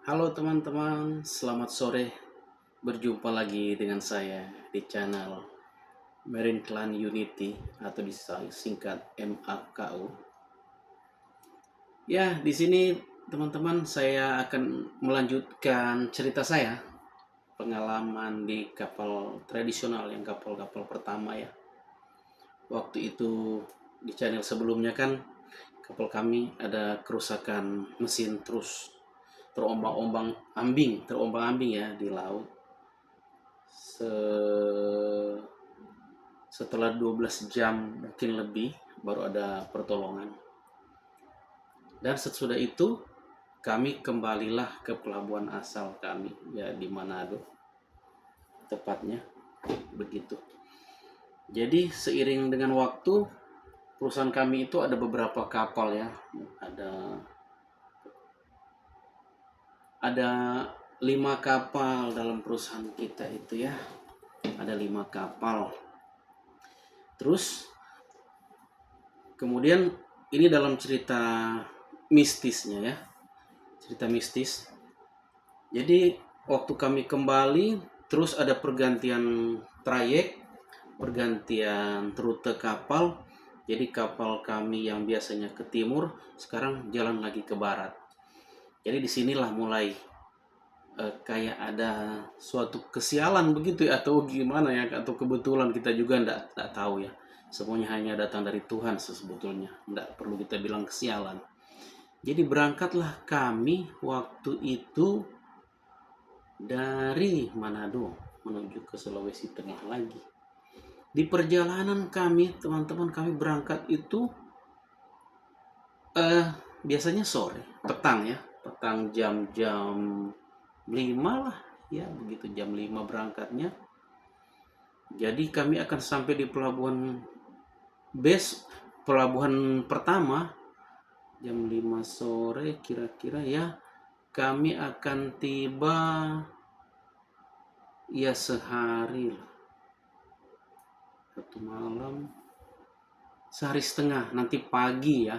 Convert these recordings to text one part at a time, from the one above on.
Halo teman-teman, selamat sore. Berjumpa lagi dengan saya di channel Marine Clan Unity atau disingkat MAKU. Ya, di sini teman-teman saya akan melanjutkan cerita saya, pengalaman di kapal tradisional yang kapal-kapal pertama ya. Waktu itu di channel sebelumnya kan kapal kami ada kerusakan mesin terus terombang-ambing ya di laut. Setelah 12 jam mungkin lebih baru ada pertolongan. Dan sesudah itu kami kembalilah ke pelabuhan asal kami ya di Manado tepatnya begitu. Jadi seiring dengan waktu perusahaan kami itu ada beberapa kapal ya. Ada 5 kapal dalam perusahaan kita itu ya. Ada 5 kapal. Terus kemudian ini dalam cerita mistisnya ya. Cerita mistis. Jadi waktu kami kembali terus ada pergantian trayek, pergantian rute kapal. Jadi kapal kami yang biasanya ke timur sekarang jalan lagi ke barat. Jadi disinilah mulai kayak ada suatu kesialan begitu ya, atau gimana ya, atau kebetulan kita juga enggak tahu ya. Semuanya hanya datang dari Tuhan sebetulnya, enggak perlu kita bilang kesialan. Jadi berangkatlah kami waktu itu dari Manado menuju ke Sulawesi Tengah lagi. Di perjalanan kami, teman-teman, kami berangkat itu biasanya sore, petang ya, petang jam-jam 5 lah ya, begitu jam 5 berangkatnya. Jadi kami akan sampai di pelabuhan pertama jam 5 sore kira-kira ya. Kami akan tiba ya sehari lah, 1 malam, sehari setengah, nanti pagi ya.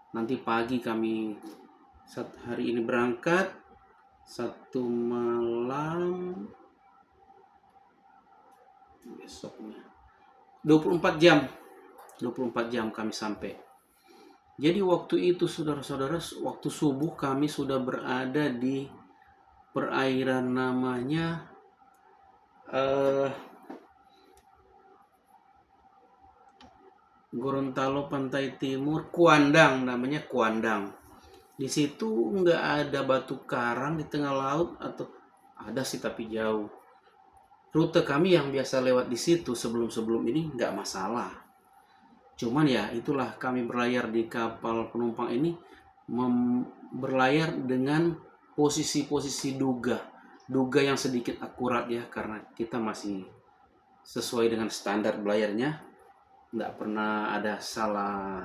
Nanti pagi kami hari ini berangkat, 1 malam, besoknya 24 jam 24 jam kami sampai. Jadi waktu itu saudara-saudara, waktu subuh kami sudah berada di perairan namanya Gorontalo Pantai Timur, Kuandang, namanya Kuandang. Di situ nggak ada batu karang di tengah laut, atau ada sih tapi jauh. Rute kami yang biasa lewat di situ sebelum-sebelum ini nggak masalah. Cuman ya itulah, kami berlayar di kapal penumpang ini berlayar dengan posisi-posisi duga yang sedikit akurat ya, karena kita masih sesuai dengan standar belayarnya, nggak pernah ada salah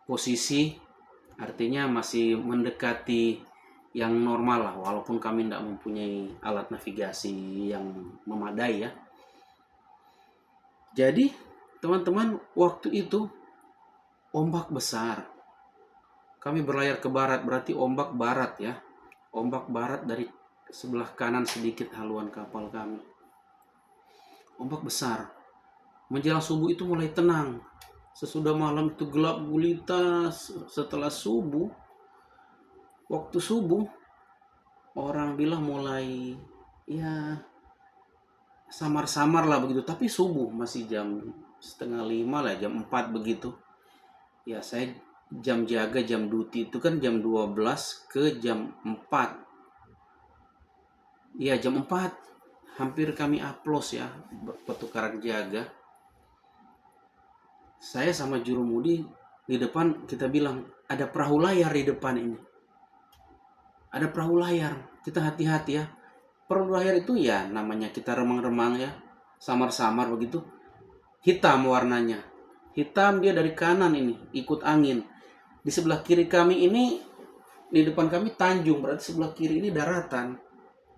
posisi, artinya masih mendekati yang normal lah, walaupun kami tidak mempunyai alat navigasi yang memadai ya. Jadi teman-teman, waktu itu ombak besar. Kami berlayar ke barat, berarti ombak barat ya. Ombak barat dari sebelah kanan sedikit haluan kapal kami. Ombak besar. Menjelang subuh itu mulai tenang. Sesudah malam itu gelap gulita. Setelah subuh, waktu subuh, orang bilang mulai ya samar-samar lah begitu. Tapi subuh masih jam setengah 5 lah, jam 4 begitu. Ya saya jam jaga, jam duty itu kan jam 12 ke jam 4. Ya jam 4 hampir kami aplos ya, pertukaran jaga. Saya sama jurumudi di depan, kita bilang ada perahu layar di depan ini. Ada perahu layar, kita hati-hati ya. Perahu layar itu ya namanya kita remang-remang ya, samar-samar begitu. Hitam warnanya. Hitam, dia dari kanan ini, ikut angin. Di sebelah kiri kami ini, di depan kami tanjung, berarti sebelah kiri ini daratan.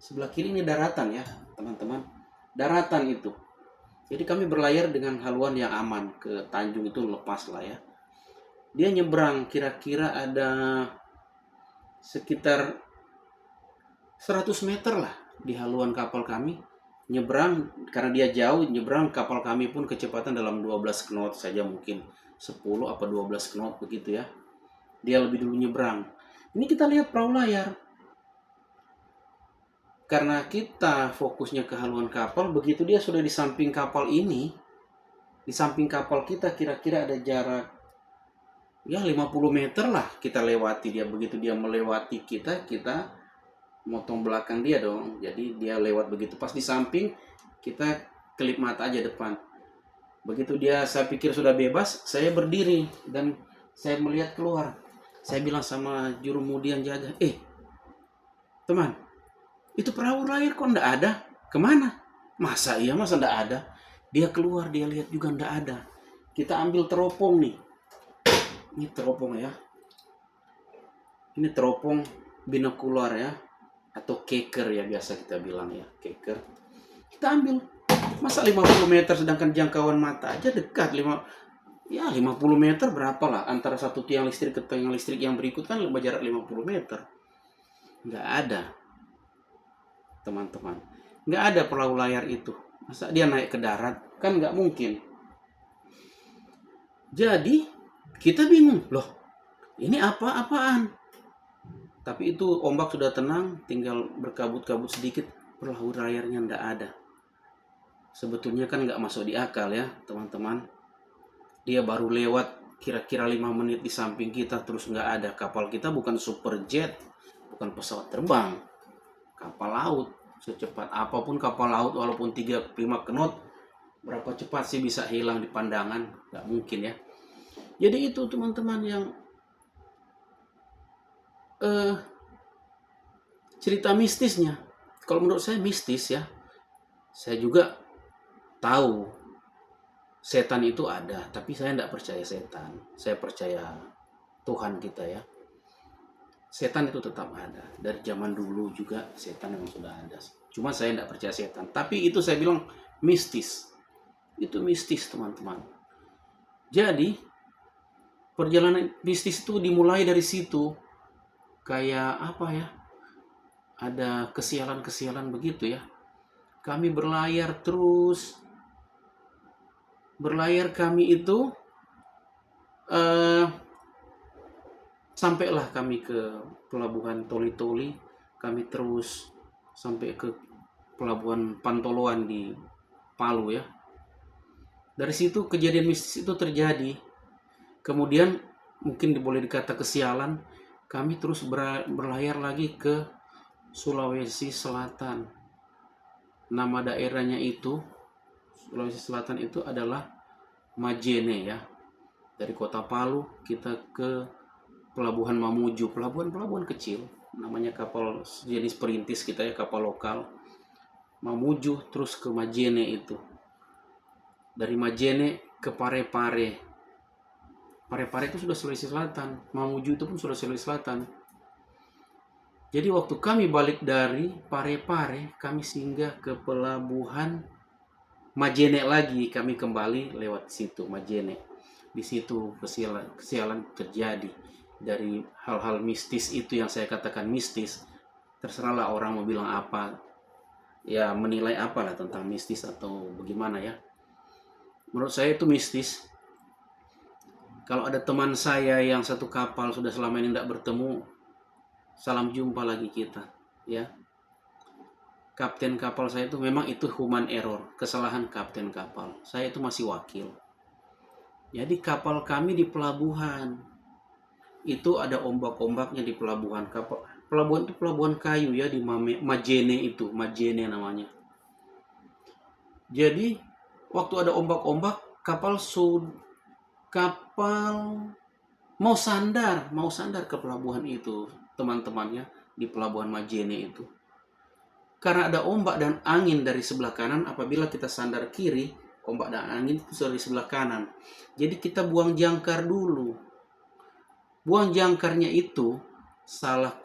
Sebelah kiri ini daratan ya, teman-teman. Daratan itu. Jadi kami berlayar dengan haluan yang aman ke tanjung itu, lepas lah ya. Dia nyebrang kira-kira ada sekitar 100 meter lah di haluan kapal kami. Nyebrang, karena dia jauh, nyebrang kapal kami pun kecepatan dalam 12 knot saja, mungkin 10 apa 12 knot begitu ya. Dia lebih dulu nyebrang. Ini kita lihat perahu layar. Karena kita fokusnya ke haluan kapal, begitu dia sudah di samping kapal ini, di samping kapal kita kira-kira ada jarak ya 50 meter lah kita lewati dia. Begitu dia melewati kita, kita motong belakang dia dong. Jadi dia lewat begitu. Pas di samping, kita kelip mata aja depan. Begitu dia, saya pikir sudah bebas, saya berdiri dan saya melihat keluar. Saya bilang sama jurumudi yang jaga, teman, itu perahu layar kok ndak ada? Kemana? Masa iya, masa ndak ada? Dia keluar, dia lihat juga ndak ada. Kita ambil teropong nih. Ini teropong ya. Ini teropong binokular ya. Atau keker ya, biasa kita bilang ya, keker. Kita ambil. Masa 50 meter sedangkan jangkauan mata aja dekat. 50 meter berapa lah. Antara satu tiang listrik ke tiang listrik yang berikut kan jarak 50 meter. Nggak ada. Teman-teman. Nggak ada perahu layar itu. Masa dia naik ke darat? Kan nggak mungkin. Jadi kita bingung. Loh, ini apa-apaan? Tapi itu ombak sudah tenang, tinggal berkabut-kabut sedikit, perahu layarnya ndak ada. Sebetulnya kan nggak masuk di akal ya, teman-teman. Dia baru lewat kira-kira 5 menit di samping kita, terus nggak ada. Kapal kita bukan super jet, bukan pesawat terbang. Kapal laut, secepat apapun kapal laut, walaupun 35 knot, berapa cepat sih bisa hilang di pandangan? Nggak mungkin ya. Jadi itu teman-teman yang cerita mistisnya. Kalau menurut saya mistis ya. Saya juga tahu setan itu ada, tapi saya tidak percaya setan. Saya percaya Tuhan kita ya. Setan itu tetap ada. Dari zaman dulu juga setan memang sudah ada. Cuma saya tidak percaya setan. Tapi itu saya bilang mistis. Itu mistis teman-teman. Jadi perjalanan mistis itu dimulai dari situ. Kayak apa ya, ada kesialan-kesialan begitu ya. Kami berlayar terus. Berlayar kami itu sampailah kami ke pelabuhan Toli-Toli. Kami terus sampai ke pelabuhan Pantoloan di Palu ya. Dari situ kejadian mistis itu terjadi. Kemudian mungkin boleh dikata kesialan, kami terus berlayar lagi ke Sulawesi Selatan. Nama daerahnya itu, Sulawesi Selatan itu adalah Majene ya. Dari kota Palu kita ke pelabuhan Mamuju, pelabuhan kecil. Namanya kapal jenis perintis kita ya, kapal lokal. Mamuju terus ke Majene itu. Dari Majene ke Parepare. Parepare itu sudah Sulawesi Selatan, Mamuju itu pun sudah Sulawesi Selatan. Jadi waktu kami balik dari Parepare, kami singgah ke pelabuhan Majene lagi. Kami kembali lewat situ, Majene. Di situ kesialan terjadi. Dari hal-hal mistis itu yang saya katakan mistis. Terserahlah orang mau bilang apa. Ya menilai apalah tentang mistis atau bagaimana ya. Menurut saya itu mistis. Kalau ada teman saya yang satu kapal sudah selama ini tidak bertemu, salam jumpa lagi kita, ya. Kapten kapal saya itu memang itu human error, kesalahan kapten kapal. Saya itu masih wakil. Jadi kapal kami di pelabuhan, itu ada ombak-ombaknya di pelabuhan. Pelabuhan itu pelabuhan kayu ya di Majene itu, Majene namanya. Jadi waktu ada ombak-ombak, kapal mau sandar ke pelabuhan itu, teman-temannya di pelabuhan Majene itu. Karena ada ombak dan angin dari sebelah kanan, apabila kita sandar kiri, ombak dan angin itu dari sebelah kanan. Jadi kita buang jangkar dulu. Buang jangkarnya itu salah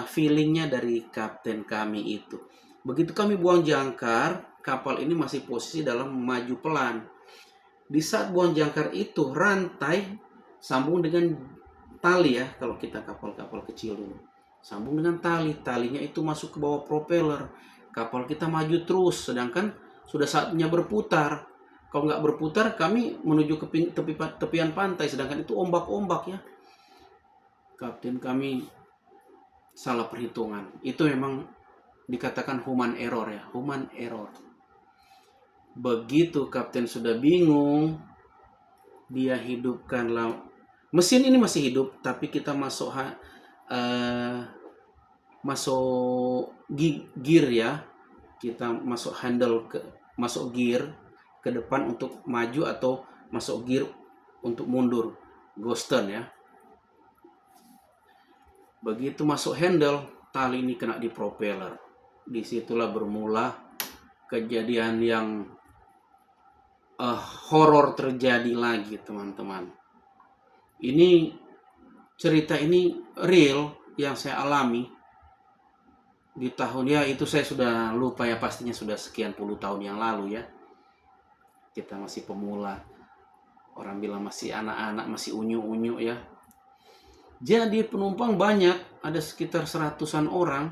feelingnya dari kapten kami itu. Begitu kami buang jangkar, kapal ini masih posisi dalam maju pelan. Di saat buang jangkar itu, rantai sambung dengan tali ya, kalau kita kapal-kapal kecil dulu. Sambung dengan tali, talinya itu masuk ke bawah propeller. Kapal kita maju terus, sedangkan sudah saatnya berputar. Kalau nggak berputar, kami menuju ke tepian pantai, sedangkan itu ombak-ombak ya. Kapten kami salah perhitungan. Itu memang dikatakan human error ya, human error. Begitu kapten sudah bingung, dia hidupkanlah mesin ini masih hidup, tapi kita masuk gear ya, kita masuk gear ke depan untuk maju atau masuk gear untuk mundur, ghosten ya. Begitu masuk handle, tali ini kena di propeller. Disitulah bermula kejadian yang horor terjadi lagi, teman-teman. Ini cerita ini real yang saya alami di tahun, ya itu saya sudah lupa ya, pastinya sudah sekian puluh tahun yang lalu ya. Kita masih pemula, orang bilang masih anak-anak, masih unyu-unyu ya. Jadi penumpang banyak, ada sekitar 100-an orang.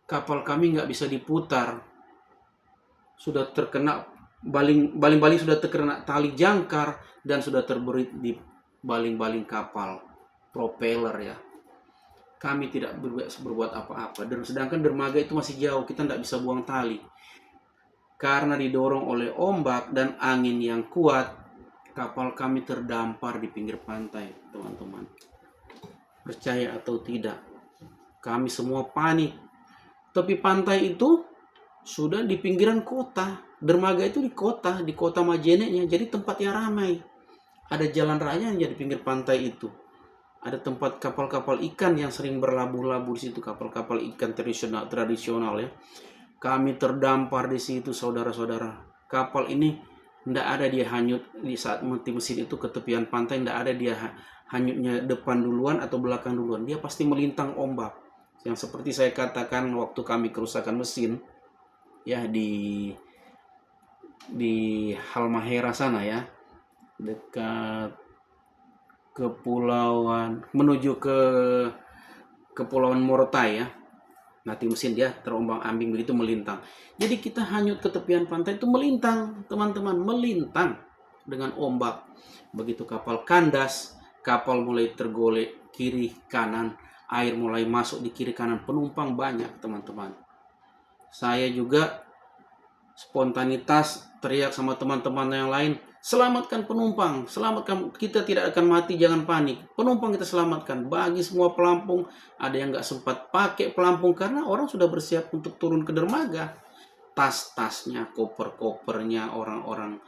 Kapal kami nggak bisa diputar, sudah terkena baling-baling sudah terkena tali jangkar dan sudah terberit di baling-baling kapal propeller ya. Kami tidak berbuat apa-apa, dan sedangkan dermaga itu masih jauh, kita tidak bisa buang tali karena didorong oleh ombak dan angin yang kuat. Kapal kami terdampar di pinggir pantai, teman-teman. Percaya atau tidak, kami semua panik. Tepi pantai itu sudah di pinggiran kota, dermaga itu di kota Majeneknya, jadi tempat yang ramai. Ada jalan raya yang di pinggir pantai itu. Ada tempat kapal-kapal ikan yang sering berlabuh-labuh di situ, kapal-kapal ikan tradisional ya. Kami terdampar di situ, saudara-saudara. Kapal ini tidak ada dia hanyut di saat mati mesin itu ke tepian pantai, tidak ada dia hanyutnya depan duluan atau belakang duluan. Dia pasti melintang ombak. Yang seperti saya katakan waktu kami kerusakan mesin ya di Halmahera sana ya, dekat kepulauan menuju ke Kepulauan Morotai ya. Mati mesin, dia terombang-ambing begitu, melintang. Jadi kita hanyut ke tepian pantai itu melintang, teman-teman, melintang dengan ombak. Begitu kapal kandas, kapal mulai tergolek kiri kanan, air mulai masuk di kiri kanan, penumpang banyak, teman-teman. Saya juga spontanitas teriak sama teman-teman yang lain, selamatkan penumpang, selamatkan, kita tidak akan mati, jangan panik, penumpang kita selamatkan. Bagi semua pelampung, ada yang nggak sempat pakai pelampung karena orang sudah bersiap untuk turun ke dermaga. Tas-tasnya, koper-kopernya orang-orang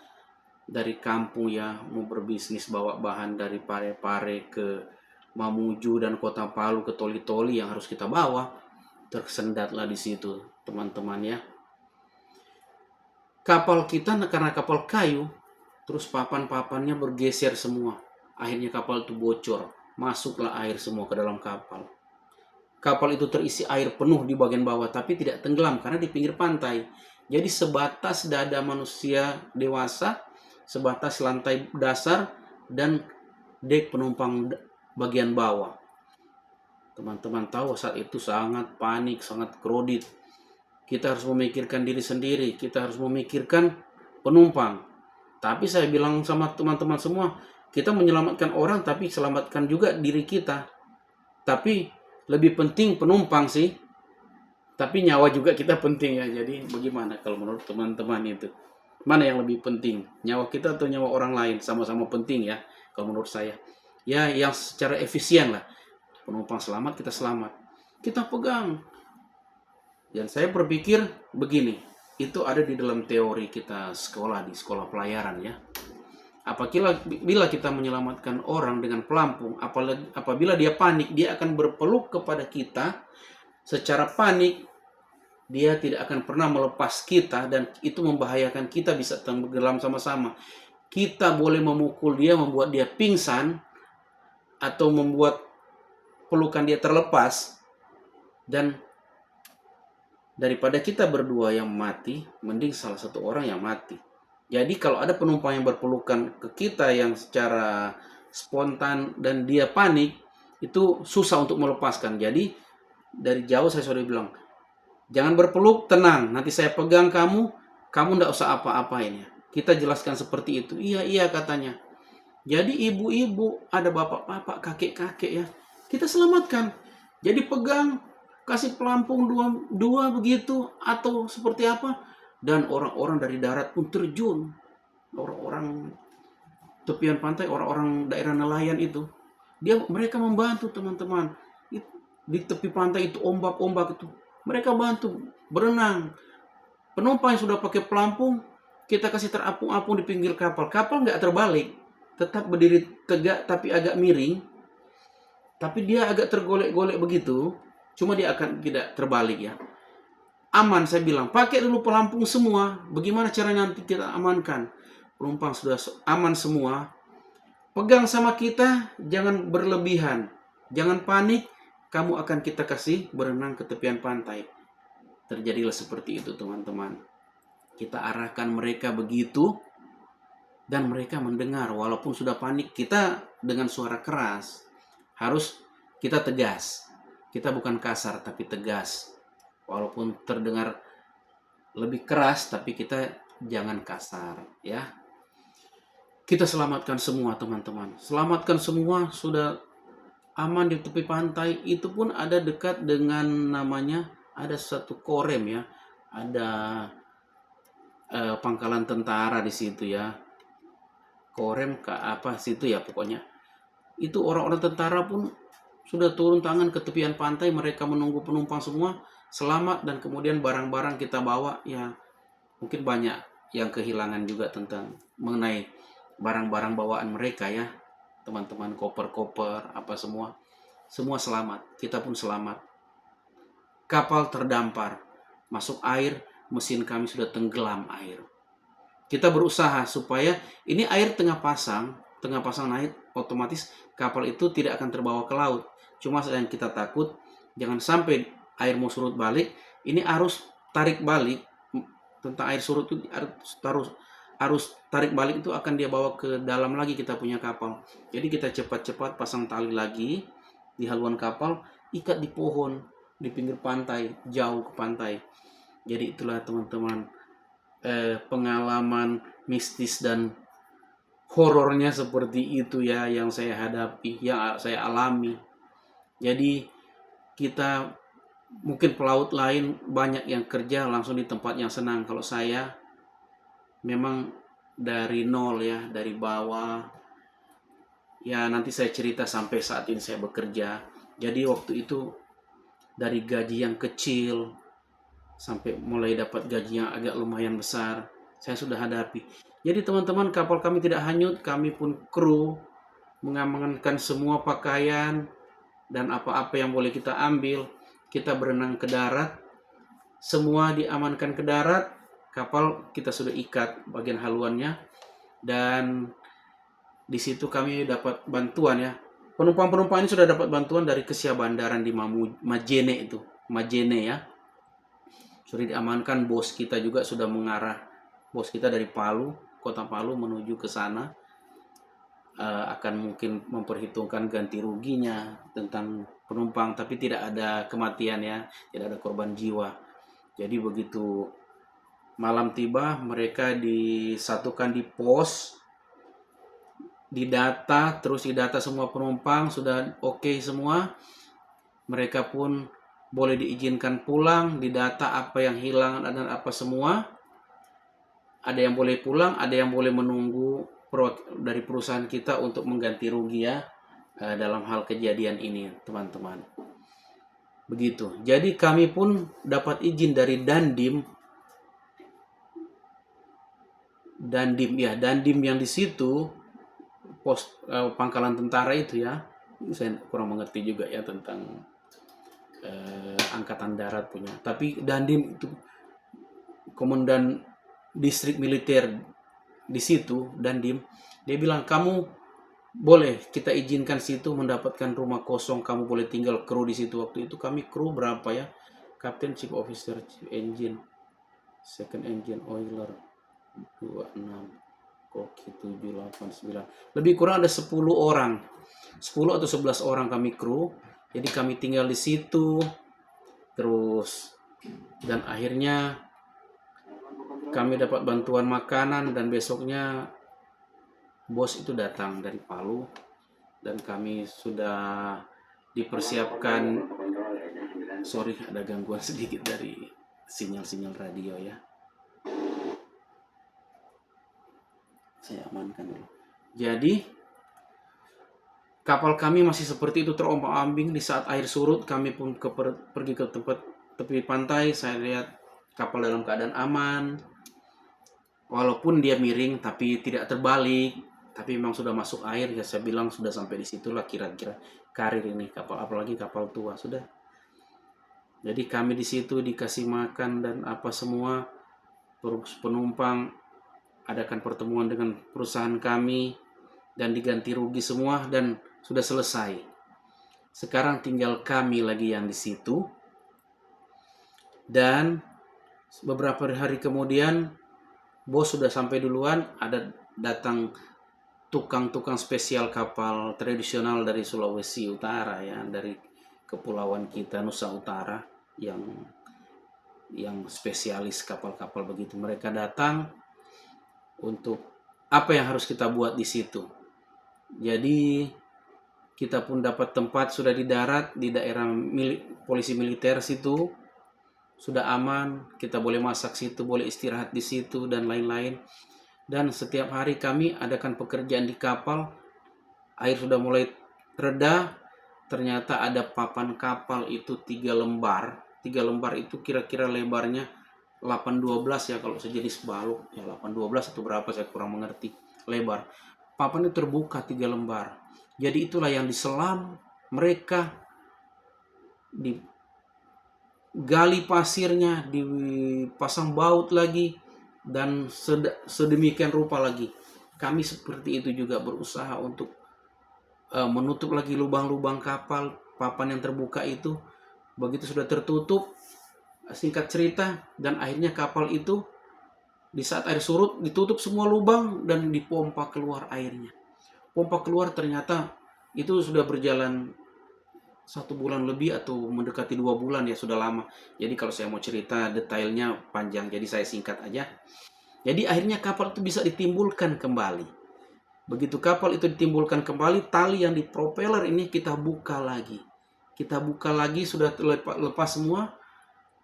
dari kampung ya, mau berbisnis bawa bahan dari Parepare ke Mamuju dan Kota Palu ke Toli-Toli yang harus kita bawa, tersendatlah di situ, teman-teman ya. Kapal kita karena kapal kayu, terus papan-papannya bergeser semua. Akhirnya kapal itu bocor. Masuklah air semua ke dalam kapal. Kapal itu terisi air penuh di bagian bawah, tapi tidak tenggelam karena di pinggir pantai. Jadi sebatas dada manusia dewasa, sebatas lantai dasar dan dek penumpang bagian bawah. Teman-teman tahu saat itu sangat panik, sangat kredit. Kita harus memikirkan diri sendiri, kita harus memikirkan penumpang. Tapi saya bilang sama teman-teman semua, kita menyelamatkan orang tapi selamatkan juga diri kita. Tapi lebih penting penumpang sih. Tapi nyawa juga kita penting ya. Jadi bagaimana kalau menurut teman-teman itu? Mana yang lebih penting? Nyawa kita atau nyawa orang lain? Sama-sama penting ya kalau menurut saya. Ya yang secara efisien lah. Penumpang selamat, kita selamat. Kita pegang. Dan saya berpikir begini, itu ada di dalam teori kita sekolah, di sekolah pelayaran ya. Apabila kita menyelamatkan orang dengan pelampung, apabila dia panik, dia akan berpeluk kepada kita secara panik. Dia tidak akan pernah melepas kita dan itu membahayakan kita, bisa tenggelam sama-sama. Kita boleh memukul dia, membuat dia pingsan, atau membuat pelukan dia terlepas, dan daripada kita berdua yang mati, mending salah satu orang yang mati. Jadi kalau ada penumpang yang berpelukan ke kita yang secara spontan dan dia panik, itu susah untuk melepaskan. Jadi dari jauh saya sudah bilang, jangan berpeluk, tenang, nanti saya pegang kamu, kamu ndak usah apa-apain ya. Kita jelaskan seperti itu. Iya, iya katanya. Jadi ibu-ibu, ada bapak-bapak, kakek-kakek ya, kita selamatkan. Jadi pegang, kasih pelampung dua begitu, atau seperti apa. Dan orang-orang dari darat pun terjun. Orang-orang tepian pantai, orang-orang daerah nelayan itu, mereka membantu teman-teman. Di tepi pantai itu ombak-ombak itu, mereka bantu berenang. Penumpang yang sudah pakai pelampung, kita kasih terapung-apung di pinggir kapal. Kapal nggak terbalik, tetap berdiri tegak tapi agak miring. Tapi dia agak tergolek-golek begitu, cuma dia akan tidak terbalik ya. Aman, saya bilang, pakai dulu pelampung semua. Bagaimana caranya nanti kita amankan? Penumpang sudah aman semua. Pegang sama kita, jangan berlebihan. Jangan panik, kamu akan kita kasih berenang ke tepian pantai. Terjadilah seperti itu teman-teman. Kita arahkan mereka begitu, dan mereka mendengar. Walaupun sudah panik, kita dengan suara keras. Harus kita tegas. Kita bukan kasar, tapi tegas. Walaupun terdengar lebih keras, tapi kita jangan kasar, ya. Kita selamatkan semua teman-teman. Selamatkan semua, sudah aman di tepi pantai. Itu pun ada dekat dengan namanya, ada satu korem ya. Ada pangkalan tentara di situ ya. Korem ke apa situ ya pokoknya. Itu orang-orang tentara pun sudah turun tangan ke tepian pantai. Mereka menunggu penumpang semua selamat, dan kemudian barang-barang kita bawa ya. Mungkin banyak yang kehilangan juga tentang mengenai barang-barang bawaan mereka ya, teman-teman, koper-koper apa semua selamat, kita pun selamat. Kapal terdampar, masuk air, mesin kami sudah tenggelam air. Kita berusaha supaya ini air tengah pasang naik, otomatis kapal itu tidak akan terbawa ke laut. Cuma yang kita takut jangan sampai air mau surut balik, ini arus tarik balik. Tentang air surut itu arus tarik balik itu akan dia bawa ke dalam lagi kita punya kapal. Jadi kita cepat-cepat pasang tali lagi di haluan kapal, ikat di pohon di pinggir pantai, jauh ke pantai. Jadi itulah teman-teman, pengalaman mistis dan horornya seperti itu ya, yang saya hadapi, yang saya alami. Jadi kita mungkin pelaut lain banyak yang kerja langsung di tempat yang senang. Kalau saya memang dari nol ya, dari bawah. Ya nanti saya cerita sampai saat ini saya bekerja. Jadi waktu itu dari gaji yang kecil sampai mulai dapat gaji yang agak lumayan besar, saya sudah hadapi. Jadi teman-teman, kapal kami tidak hanyut, kami pun kru mengamankan semua pakaian dan apa-apa yang boleh kita ambil. Kita berenang ke darat, semua diamankan ke darat, kapal kita sudah ikat bagian haluannya, dan di situ kami dapat bantuan ya. Penumpang-penumpang ini sudah dapat bantuan dari Kesia Bandaran di Majene itu, Majene ya. Sudah diamankan, bos kita juga sudah mengarah, bos kita dari Palu, kota Palu menuju ke sana. Akan mungkin memperhitungkan ganti ruginya tentang penumpang, tapi tidak ada kematian ya, tidak ada korban jiwa. Jadi begitu malam tiba, mereka disatukan di pos, didata, terus didata semua penumpang, sudah oke semua. Mereka pun boleh diizinkan pulang, didata apa yang hilang dan apa semua. Ada yang boleh pulang, ada yang boleh menunggu dari perusahaan kita untuk mengganti rugi ya, dalam hal kejadian ini teman-teman. Begitu. Jadi kami pun dapat izin dari Dandim yang di situ pos pangkalan tentara itu ya. Saya kurang mengerti juga ya tentang angkatan darat punya. Tapi Dandim itu komandan distrik militer di situ, Dandim, dia bilang kamu boleh kita izinkan situ mendapatkan rumah kosong, kamu boleh tinggal kru di situ. Waktu itu kami kru berapa ya? Kapten, chief officer, chief engine, second engine, oiler, 26, Oke, 7, 8, 9. Lebih kurang ada 10 orang. 10 atau 11 orang kami kru. Jadi kami tinggal di situ. Terus dan akhirnya kami dapat bantuan makanan dan besoknya bos itu datang dari Palu dan kami sudah dipersiapkan. Sorry, ada gangguan sedikit dari sinyal-sinyal radio ya. Saya amankan dulu. Jadi kapal kami masih seperti itu terombang-ambing. Di saat air surut kami pun pergi ke tempat tepi pantai. Saya lihat kapal dalam keadaan aman. Walaupun dia miring tapi tidak terbalik. Tapi memang sudah masuk air ya, saya bilang sudah sampai di situlah kira-kira karir ini kapal, apalagi kapal tua sudah. Jadi kami di situ dikasih makan dan apa semua, penumpang adakan pertemuan dengan perusahaan kami dan diganti rugi semua dan sudah selesai. Sekarang tinggal kami lagi yang di situ. Dan beberapa hari kemudian bos sudah sampai duluan, ada datang tukang-tukang spesial kapal tradisional dari Sulawesi Utara ya, dari kepulauan kita Nusa Utara yang spesialis kapal-kapal begitu. Mereka datang untuk apa yang harus kita buat di situ. Jadi kita pun dapat tempat sudah di darat di daerah polisi militer situ. Sudah aman, kita boleh masak situ, boleh istirahat di situ dan lain-lain. Dan setiap hari kami adakan pekerjaan di kapal. Air sudah mulai reda. Ternyata ada papan kapal itu 3 lembar. 3 lembar itu kira-kira lebarnya 812 ya, kalau sejenis balok ya, 812 atau berapa saya kurang mengerti lebar. Papan itu terbuka 3 lembar. Jadi itulah yang diselam mereka, digali pasirnya, dipasang baut lagi, dan sedemikian rupa lagi. Kami seperti itu juga berusaha untuk menutup lagi lubang-lubang kapal, papan yang terbuka itu. Begitu sudah tertutup, singkat cerita, dan akhirnya kapal itu di saat air surut ditutup semua lubang dan dipompa keluar airnya. Pompa keluar ternyata itu sudah berjalan 1 bulan lebih atau mendekati 2 bulan ya, sudah lama. Jadi kalau saya mau cerita detailnya panjang, jadi saya singkat aja. Jadi akhirnya kapal itu bisa ditimbulkan kembali. Begitu kapal itu ditimbulkan kembali, tali yang di propeller ini kita buka lagi. Kita buka lagi, sudah lepas semua.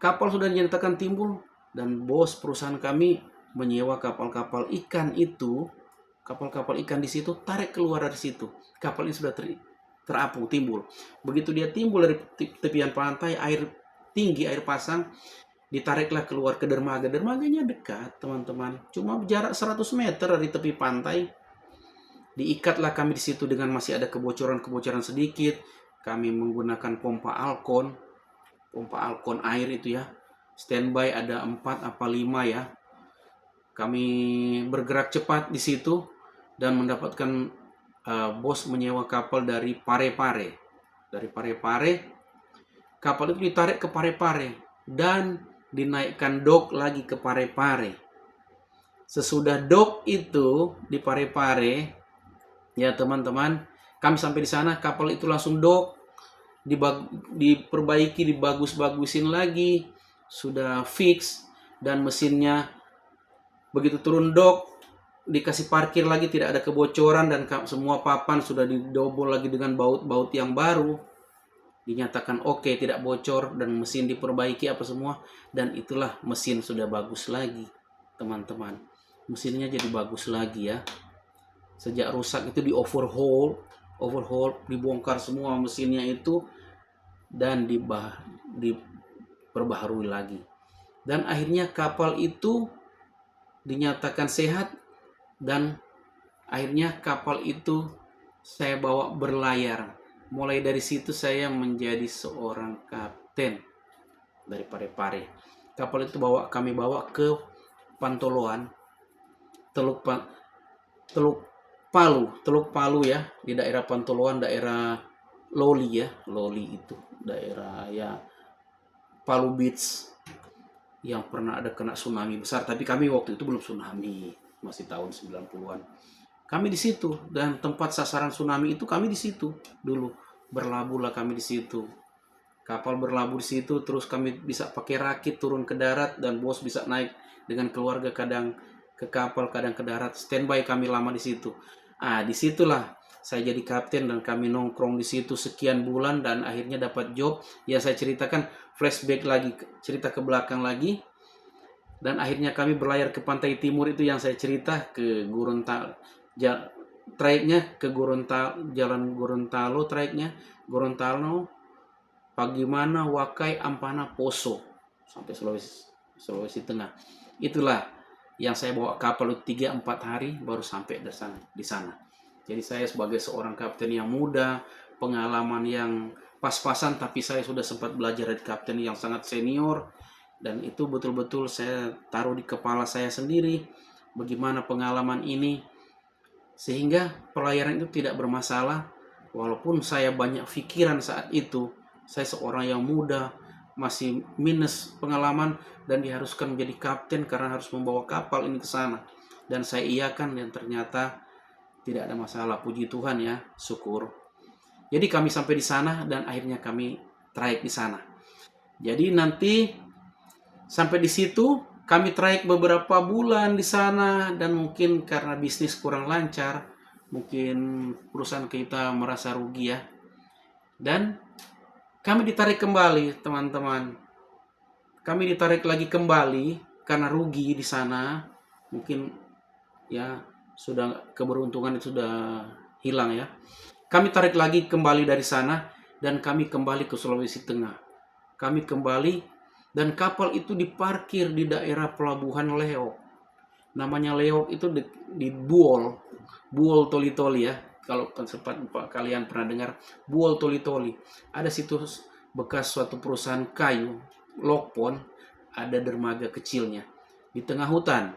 Kapal sudah dinyatakan timbul dan bos perusahaan kami menyewa kapal-kapal ikan itu, kapal-kapal ikan di situ, tarik keluar dari situ. Kapal ini sudah terapung, timbul. Begitu dia timbul dari tepian pantai, air tinggi, air pasang, ditariklah keluar ke dermaga. Dermaganya dekat, teman-teman. Cuma jarak 100 meter dari tepi pantai. Diikatlah kami di situ dengan masih ada kebocoran-kebocoran sedikit. Kami menggunakan pompa Alcon air itu ya. Standby ada 4 apa 5 ya. Kami bergerak cepat di situ dan mendapatkan bos menyewa kapal dari Parepare. Dari Parepare, kapal itu ditarik ke Parepare dan dinaikkan dok lagi ke Parepare. Sesudah dok itu di Parepare, ya teman-teman, kami sampai di sana, kapal itu langsung dok, diperbaiki, dibagus-bagusin lagi, sudah fix, dan mesinnya begitu turun dok, dikasih parkir lagi, tidak ada kebocoran, dan semua papan sudah didobol lagi dengan baut-baut yang baru. Dinyatakan oke, tidak bocor, dan mesin diperbaiki apa semua, dan itulah mesin sudah bagus lagi, teman-teman. Mesinnya jadi bagus lagi ya. Sejak rusak itu di overhaul, dibongkar semua mesinnya itu dan diperbaharui lagi. Dan akhirnya kapal itu dinyatakan sehat dan akhirnya kapal itu saya bawa berlayar. Mulai dari situ saya menjadi seorang kapten dari Parepare. Kapal itu kami bawa ke Pantoloan, Teluk Palu ya, di daerah Pantoloan, daerah Loli ya. Loli itu daerah ya Palu Beach yang pernah ada kena tsunami besar, tapi kami waktu itu belum tsunami. masih tahun 90-an. Kami di situ, dan tempat sasaran tsunami itu kami di situ dulu. Berlabuhlah kami di situ. Kapal berlabuh di situ, terus kami bisa pakai rakit turun ke darat, dan bos bisa naik dengan keluarga, kadang ke kapal, kadang ke darat. Standby kami lama di situ. Disitulah saya jadi kapten, dan kami nongkrong di situ sekian bulan, dan akhirnya dapat job. Ya, saya ceritakan flashback lagi, cerita ke belakang lagi. Dan akhirnya kami berlayar ke pantai timur itu yang saya cerita, ke Gorontalo. Traiknya ke Gorontalo, jalan Gorontalo, traiknya Gorontalo, Pagimana, Wakai, Ampana, Poso, sampai Sulawesi Tengah. Itulah yang saya bawa kapal itu 3-4 hari baru sampai di sana. Jadi saya sebagai seorang kapten yang muda, pengalaman yang pas-pasan, tapi saya sudah sempat belajar dari kapten yang sangat senior, dan itu betul-betul saya taruh di kepala saya sendiri bagaimana pengalaman ini, sehingga pelayaran itu tidak bermasalah. Walaupun saya banyak pikiran saat itu, saya seorang yang muda, masih minus pengalaman, dan diharuskan menjadi kapten karena harus membawa kapal ini ke sana. Dan saya iakan, dan ternyata tidak ada masalah. Puji Tuhan ya, syukur. Jadi kami sampai di sana, dan akhirnya kami trayek di sana. Jadi nanti sampai di situ kami trayek beberapa bulan di sana, dan mungkin karena bisnis kurang lancar, mungkin perusahaan kita merasa rugi ya. Dan kami ditarik kembali, teman-teman. Kami ditarik lagi kembali karena rugi di sana. Mungkin ya sudah, keberuntungan itu sudah hilang ya. Kami tarik lagi kembali dari sana, dan kami kembali ke Sulawesi Tengah. Kami kembali, dan kapal itu diparkir di daerah pelabuhan Leok. Namanya Leok itu di Buol Toli-Toli ya. Kalau sempat kalian pernah dengar Buol Toli-Toli, ada situs bekas suatu perusahaan kayu, Lokpon, ada dermaga kecilnya di tengah hutan.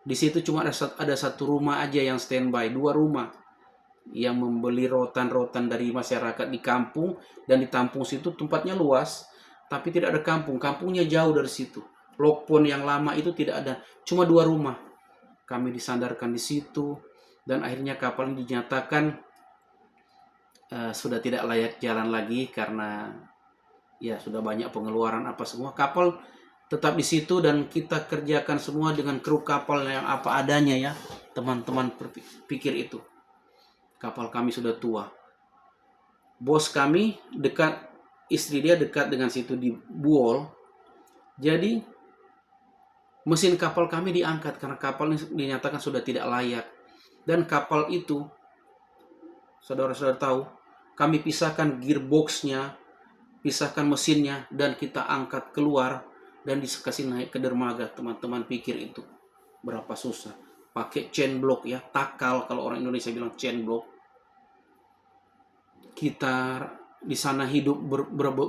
Di situ cuma ada satu rumah aja yang standby, 2 rumah yang membeli rotan-rotan dari masyarakat di kampung, dan di kampung situ tempatnya luas, tapi tidak ada kampung. Kampungnya jauh dari situ. Lokpon yang lama itu tidak ada, cuma 2 rumah. Kami disandarkan di situ, dan akhirnya kapal ini dinyatakan sudah tidak layak jalan lagi karena ya sudah banyak pengeluaran apa semua. Kapal tetap di situ, dan kita kerjakan semua dengan kru kapal yang apa adanya ya. Teman-teman pikir itu. Kapal kami sudah tua. Bos kami dekat, istri dia dekat dengan situ di Buol. Jadi mesin kapal kami diangkat karena kapal ini dinyatakan sudah tidak layak. Dan kapal itu, saudara-saudara tahu, kami pisahkan gearboxnya, pisahkan mesinnya, dan kita angkat keluar, dan dikasih naik ke dermaga. Teman-teman pikir itu berapa susah. Pakai chain block ya, takal kalau orang Indonesia bilang chain block. Kita di sana hidup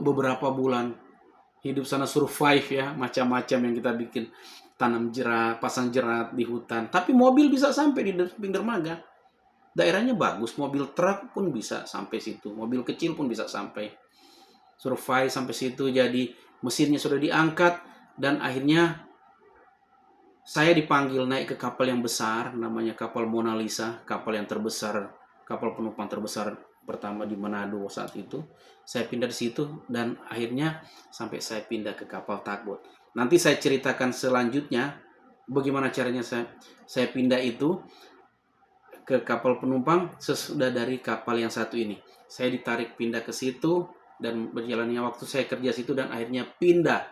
beberapa bulan. Hidup sana survive ya, macam-macam yang kita bikin. Tanam jerat, pasang jerat di hutan. Tapi mobil bisa sampai di pinggir dermaga. Daerahnya bagus, mobil truk pun bisa sampai situ. Mobil kecil pun bisa sampai. Survive sampai situ, jadi mesinnya sudah diangkat, dan akhirnya saya dipanggil naik ke kapal yang besar, namanya kapal Mona Lisa, kapal yang terbesar, kapal penumpang terbesar pertama di Manado saat itu. Saya pindah di situ, dan akhirnya sampai saya pindah ke kapal tugboat. Nanti saya ceritakan selanjutnya bagaimana caranya saya pindah itu ke kapal penumpang sesudah dari kapal yang satu ini. Saya ditarik pindah ke situ, dan berjalannya waktu saya kerja situ, dan akhirnya pindah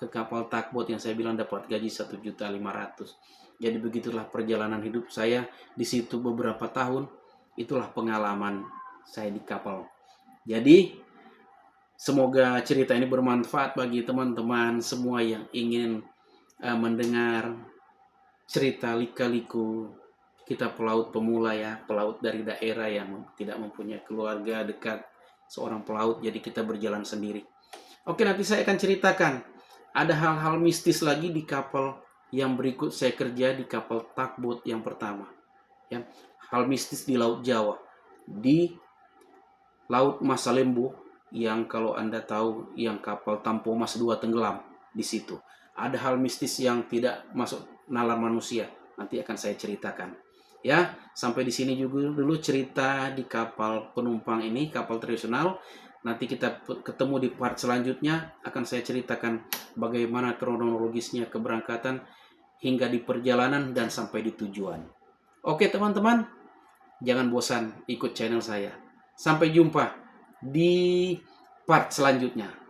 ke kapal tugboat yang saya bilang dapat gaji 1.500.000. Jadi begitulah perjalanan hidup saya di situ beberapa tahun. Itulah pengalaman saya di kapal. Jadi semoga cerita ini bermanfaat bagi teman-teman semua yang ingin mendengar cerita lika-liku kita pelaut pemula ya, pelaut dari daerah yang tidak mempunyai keluarga dekat, seorang pelaut, jadi kita berjalan sendiri. Oke, nanti saya akan ceritakan ada hal-hal mistis lagi di kapal yang berikut saya kerja, di kapal tugboat yang pertama ya. Hal mistis di Laut Jawa, di Laut Masalembo, yang kalau Anda tahu yang kapal Tampomas 2 tenggelam di situ. Ada hal mistis yang tidak masuk nalar manusia. nanti akan saya ceritakan. Ya, sampai di sini juga dulu cerita di kapal penumpang ini, kapal tradisional. Nanti kita ketemu di part selanjutnya, akan saya ceritakan bagaimana kronologisnya keberangkatan hingga di perjalanan dan sampai di tujuan. Oke teman-teman, jangan bosan ikut channel saya. Sampai jumpa di part selanjutnya.